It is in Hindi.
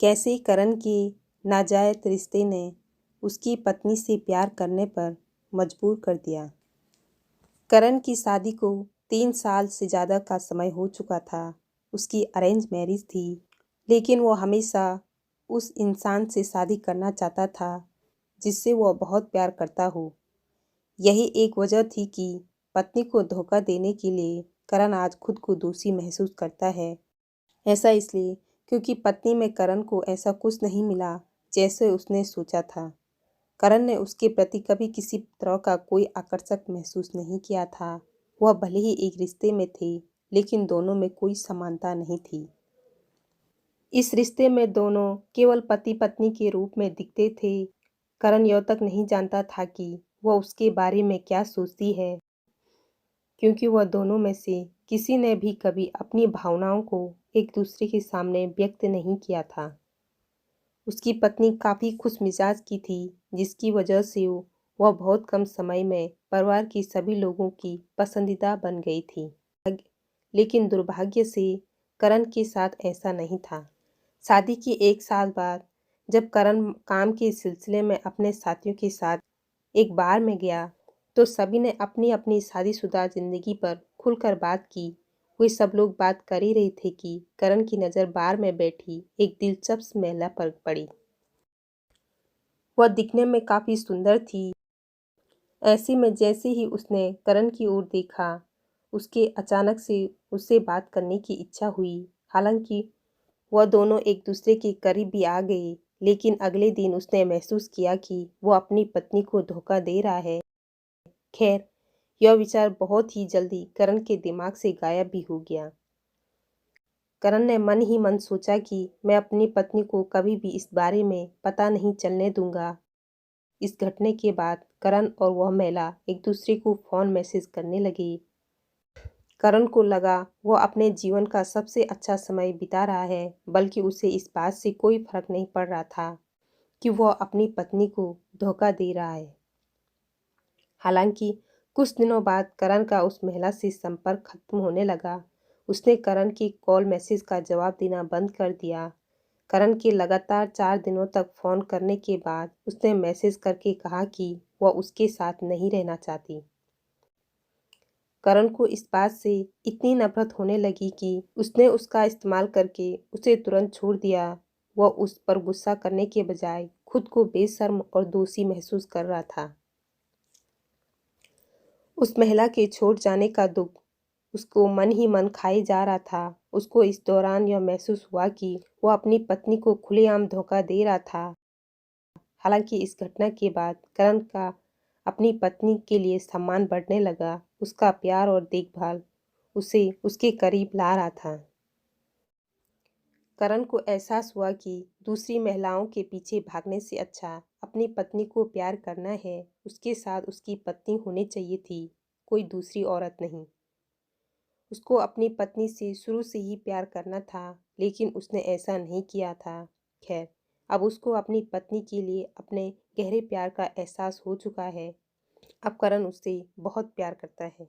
कैसे करण के नाजायज रिश्ते ने उसकी पत्नी से प्यार करने पर मजबूर कर दिया। करण की शादी को 3 साल से ज़्यादा का समय हो चुका था। उसकी अरेंज मैरिज थी, लेकिन वो हमेशा उस इंसान से शादी करना चाहता था जिससे वो बहुत प्यार करता हो। यही एक वजह थी कि पत्नी को धोखा देने के लिए करण आज खुद को दोषी महसूस करता है। ऐसा इसलिए क्योंकि पत्नी में करण को ऐसा कुछ नहीं मिला जैसे उसने सोचा था। करण ने उसके प्रति कभी किसी तरह का कोई आकर्षक महसूस नहीं किया था। वह भले ही एक रिश्ते में थे, लेकिन दोनों में कोई समानता नहीं थी। इस रिश्ते में दोनों केवल पति पत्नी के रूप में दिखते थे। करण यह तक नहीं जानता था कि वह उसके बारे में क्या सोचती है, क्योंकि वह दोनों में से किसी ने भी कभी अपनी भावनाओं को एक दूसरे के सामने व्यक्त नहीं किया था। उसकी पत्नी काफ़ी खुशमिजाज की थी, जिसकी वजह से वह बहुत कम समय में परिवार के सभी लोगों की पसंदीदा बन गई थी। लेकिन दुर्भाग्य से करण के साथ ऐसा नहीं था। शादी के 1 साल बाद जब करण काम के सिलसिले में अपने साथियों के साथ एक बार में गया, तो सभी ने अपनी अपनी शादीशुदा जिंदगी पर खुलकर बात की। वे सब लोग बात कर ही रहे थे कि करण की नज़र बार में बैठी एक दिलचस्प महिला पर पड़ी। वह दिखने में काफ़ी सुंदर थी। ऐसे में जैसे ही उसने करण की ओर देखा, उसके अचानक से उससे बात करने की इच्छा हुई। हालांकि वह दोनों एक दूसरे के करीब भी आ गए, लेकिन अगले दिन उसने महसूस किया कि वो अपनी पत्नी को धोखा दे रहा है। खैर, यह विचार बहुत ही जल्दी करण के दिमाग से गायब भी हो गया। करण ने मन ही मन सोचा कि मैं अपनी पत्नी को कभी भी इस बारे में पता नहीं चलने दूंगा। इस घटने के बाद करण और वह महिला एक दूसरे को फ़ोन मैसेज करने लगी। करण को लगा वह अपने जीवन का सबसे अच्छा समय बिता रहा है, बल्कि उसे इस बात से कोई फर्क नहीं पड़ रहा था कि वह अपनी पत्नी को धोखा दे रहा है। हालांकि कुछ दिनों बाद करण का उस महिला से संपर्क खत्म होने लगा। उसने करण की कॉल मैसेज का जवाब देना बंद कर दिया। करण के लगातार 4 दिनों तक फ़ोन करने के बाद उसने मैसेज करके कहा कि वह उसके साथ नहीं रहना चाहती। करण को इस बात से इतनी नफरत होने लगी कि उसने उसका इस्तेमाल करके उसे तुरंत छोड़ दिया। वह उस पर गुस्सा करने के बजाय खुद को बेशर्म और दोषी महसूस कर रहा था। उस महिला के छोड़ जाने का दुख उसको मन ही मन खाए जा रहा था। उसको इस दौरान यह महसूस हुआ कि वह अपनी पत्नी को खुलेआम धोखा दे रहा था। हालांकि इस घटना के बाद करण का अपनी पत्नी के लिए सम्मान बढ़ने लगा। उसका प्यार और देखभाल उसे उसके करीब ला रहा था। करण को एहसास हुआ कि दूसरी महिलाओं के पीछे भागने से अच्छा अपनी पत्नी को प्यार करना है। उसके साथ उसकी पत्नी होनी चाहिए थी, कोई दूसरी औरत नहीं। उसको अपनी पत्नी से शुरू से ही प्यार करना था, लेकिन उसने ऐसा नहीं किया था। खैर, अब उसको अपनी पत्नी के लिए अपने गहरे प्यार का एहसास हो चुका है। अब करण उससे बहुत प्यार करता है।